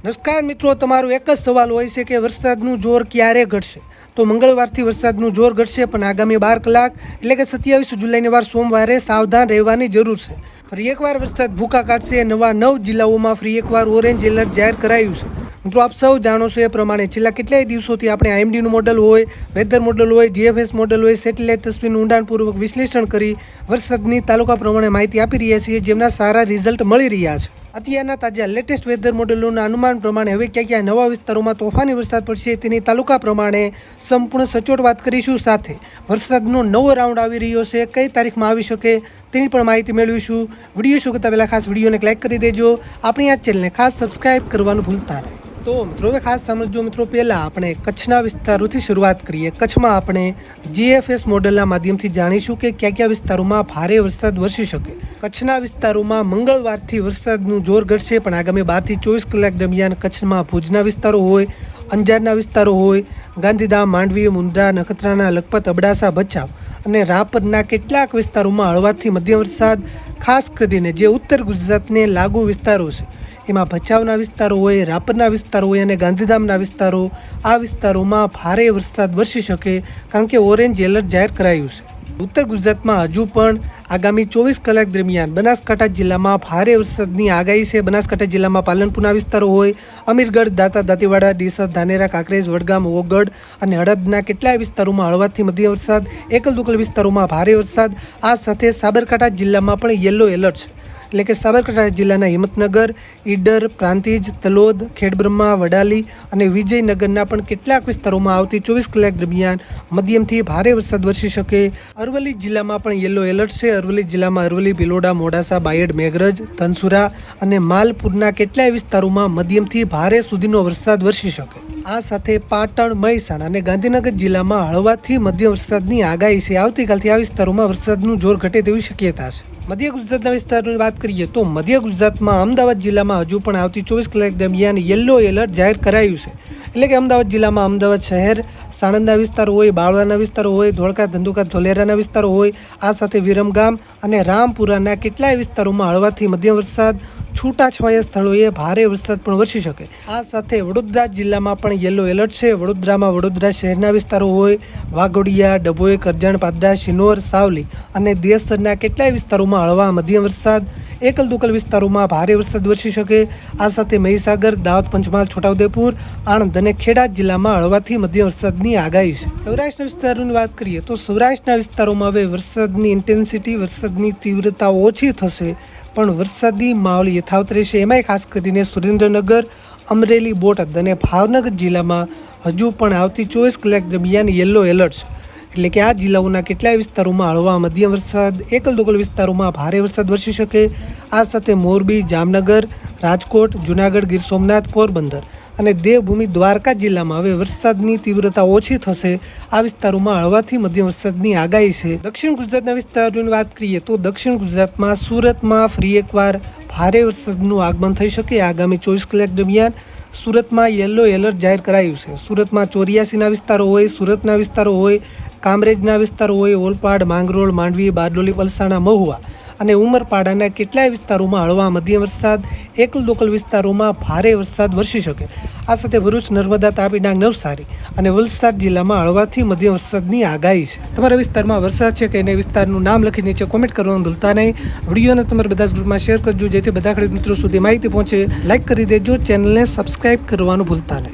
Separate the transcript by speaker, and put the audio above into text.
Speaker 1: નમસ્કાર મિત્રો, તમારો એક જ સવાલ હોય છે કે વરસાદનું જોર ક્યારે ઘટશે? તો મંગળવારથી વરસાદનું જોર ઘટશે, પણ આગામી 12 કલાક એટલે કે 27 જુલાઈની વાર સોમવારે સાવધાન રહેવાની જરૂર છે. ફરી એકવાર વરસાદ ભૂકા કાઢશે. નવા 9 જિલ્લાઓમાં ફરી એકવાર ઓરેન્જ એલર્ટ જાહેર કરાયું છે. મિત્રો, આપ સૌ જાણો છો એ પ્રમાણે છેલ્લા કેટલાય દિવસોથી આપણે આઈએમડીનું મોડલ હોય, વેધર મોડલ હોય, જીએફએસ મોડલ હોય, સેટેલાઇટ તસવીરનું ઊંડાણપૂર્વક વિશ્લેષણ કરી વરસાદની તાલુકા પ્રમાણે માહિતી આપી રહ્યા છીએ, જેમના સારા રિઝલ્ટ મળી રહ્યા છે. અત્યારના તાજા લેટેસ્ટ વેધર મોડેલોના અનુમાન પ્રમાણે હવે ક્યાં નવા વિસ્તારોમાં તોફાની વરસાદ પડશે તેની તાલુકા પ્રમાણે સંપૂર્ણ સચોટ વાત કરીશું. સાથે વરસાદનો નવો રાઉન્ડ આવી રહ્યો છે, કઈ તારીખમાં આવી શકે તેની પણ માહિતી મેળવીશું. વિડીયો શરૂ કરતા પહેલાં ખાસ વિડીયોને લાઈક કરી દેજો. આપણી આ ચેનલને ખાસ સબસ્ક્રાઈબ કરવાનું ભૂલતા નહીં. તો મિત્રો, હવે ખાસ સમજો મિત્રો, પહેલાં આપણે કચ્છના વિસ્તારોથી શરૂઆત કરીએ. કચ્છમાં આપણે જીએફએસ મોડલના માધ્યમથી જાણીશું કે કયા વિસ્તારોમાં ભારે વરસાદ વરસી શકે. કચ્છના વિસ્તારોમાં મંગળવારથી વરસાદનું જોર ઘટશે, પણ આગામી 12 થી 24 કલાક દરમિયાન કચ્છમાં ભુજના વિસ્તારો હોય, અંજારના વિસ્તારો હોય, ગાંધીધામ, માંડવી, મુન્દ્રા, નખત્રાણા, લખપત, અબડાસા, ભચાઉ અને રાપરના કેટલાક વિસ્તારોમાં હળવાથી મધ્યમ વરસાદ, ખાસ કરીને જે ઉત્તર ગુજરાતને લાગુ વિસ્તારો છે એમાં ભચાઉના વિસ્તારો હોય, રાપરના વિસ્તારો હોય અને ગાંધીધામના વિસ્તારો, આ વિસ્તારોમાં ભારે વરસાદ વરસી શકે, કારણ કે ઓરેન્જ એલર્ટ જાહેર કરાયું છે. ઉત્તર ગુજરાતમાં હજુ પણ આગામી 24 કલાક દરમિયાન બનાસકાંઠા જિલ્લામાં ભારે વરસાદની આગાહી છે. બનાસકાંઠા જિલ્લામાં પાલનપુરના વિસ્તારો હોય, અમીરગઢ, દાંતા, દાંતીવાડા, ડીસા, ધાનેરા, કાંકરેજ, વડગામ, ઓગઢ અને હળદના કેટલાય વિસ્તારોમાં હળવાથી મધ્યમ વરસાદ, એકલ દુકલ વિસ્તારોમાં ભારે વરસાદ. આ સાથે સાબરકાંઠા જિલ્લામાં પણ યલો એલર્ટ છે. એટલે કે સાબરકાંઠા જિલ્લાના હિંમતનગર, ઈડર, પ્રાંતિજ, તલોદ, ખેડબ્રહ્મા, વડાલી અને વિજયનગરના પણ કેટલાક વિસ્તારોમાં આવતી 24 કલાક દરમિયાન મધ્યમથી ભારે વરસાદ વરસી શકે. અરવલ્લી જિલ્લામાં પણ યલો એલર્ટ છે. અરવલ્લી જિલ્લામાં અરવલ્લી, ભિલોડા, મોડાસા, બાયડ, મેઘરજ, ધનસુરા અને માલપુરના કેટલાય વિસ્તારોમાં મધ્યમથી ભારે સુધીનો વરસાદ વરસી શકે. આ સાથે પાટણ, મહેસાણા અને ગાંધીનગર જિલ્લામાં હળવાથી મધ્યમ વરસાદની આગાહી છે. આવતીકાલથી આ વિસ્તારોમાં વરસાદનું જોર ઘટે તેવી શક્યતા છે. મધ્ય ગુજરાતના વિસ્તારોની વાત કરીએ તો મધ્ય ગુજરાતમાં અમદાવાદ જિલ્લામાં હજુ પણ આવતી 24 કલાક દરમિયાન યલો એલર્ટ જાહેર કરાયું છે. એટલે કે અમદાવાદ જિલ્લામાં અમદાવાદ શહેર, સાણંદના વિસ્તારો હોય, બાવળાના વિસ્તારો હોય, ધોળકા, ધંધુકા, ધોલેરાના વિસ્તારો હોય, આ સાથે વિરમગામ અને રામપુરાના કેટલાય વિસ્તારોમાં હળવાથી મધ્યમ વરસાદ, છૂટાછવાયા સ્થળોએ ભારે વરસાદ પણ વરસી શકે. આ સાથે વડોદરા જિલ્લામાં પણ યલો એલર્ટ છે. વડોદરામાં વડોદરા શહેરના વિસ્તારો હોય, વાઘોડિયા, ડભોઈ, કરજણ, પાદરા, શિનોર, સાવલી અને દેશરના કેટલાય વિસ્તારોમાં હળવા મધ્યમ વરસાદ, એકલ દુકલ વિસ્તારોમાં ભારે વરસાદ વરસી શકે. આ સાથે મહીસાગર, દાહોદ, પંચમહાલ, છોટાઉદેપુર, આણંદ અને ખેડા જિલ્લામાં હળવાથી મધ્યમ વરસાદની આગાહી છે. સૌરાષ્ટ્રના વિસ્તારોની વાત કરીએ તો સૌરાષ્ટ્રના વિસ્તારોમાં હવે વરસાદની ઇન્ટેન્સિટી, વરસાદની તીવ્રતા ઓછી થશે, પણ વરસાદી માહોલ યથાવત રહેશે. એમાંય ખાસ કરીને સુરેન્દ્રનગર, અમરેલી, બોટાદ અને ભાવનગર જિલ્લામાં હજુ પણ આવતી 24 કલાક દરમિયાન યલો એલર્ટ છે. એટલે કે આ જિલ્લાઓના કેટલાય વિસ્તારોમાં હળવા મધ્યમ વરસાદ, એકલ દોકલ વિસ્તારોમાં ભારે વરસાદ વરસી શકે. આ સાથે મોરબી, જામનગર, રાજકોટ, જૂનાગઢ, ગીર સોમનાથ, પોરબંદર અને દેવભૂમિ દ્વારકા જિલ્લામાં હવે વરસાદની તીવ્રતા ઓછી થશે. આ વિસ્તારોમાં હળવાથી મધ્યમ વરસાદની આગાહી છે. દક્ષિણ ગુજરાતના વિસ્તારોની વાત કરીએ તો દક્ષિણ ગુજરાતમાં સુરતમાં ફરી એકવાર ભારે વરસાદનું આગમન થઈ શકે. આગામી 24 કલાક દરમિયાન સુરતમાં યલો એલર્ટ જાહેર કરાયું છે. સુરતમાં 84ના વિસ્તારો હોય, સુરતના વિસ્તારો હોય, કામરેજના વિસ્તારો હોય, ઓલપાડ, માંગરોળ, માંડવી, બારડોલી, પલસાણા, મહુવા અને ઉમરપાડાના કેટલાય વિસ્તારોમાં હળવા મધ્યમ વરસાદ, એકલ દોકલ વિસ્તારોમાં ભારે વરસાદ વરસી શકે. આ સાથે ભરૂચ, નર્મદા, તાપી, ડાંગ, નવસારી અને વલસાડ જિલ્લામાં હળવાથી મધ્યમ વરસાદની આગાહી છે. તમારા વિસ્તારમાં વરસાદ છે કે નહીં, વિસ્તારનું નામ લખી નીચે કોમેન્ટ કરવાનું ભૂલતા નહીં. વિડીયોને તમારા બધા જ ગ્રુપમાં શેર કરજો, જેથી બધા ખેડૂત મિત્રો સુધી માહિતી પહોંચે. લાઇક કરી દેજો, ચેનલને સબસ્ક્રાઇબ કરવાનું ભૂલતા નહીં.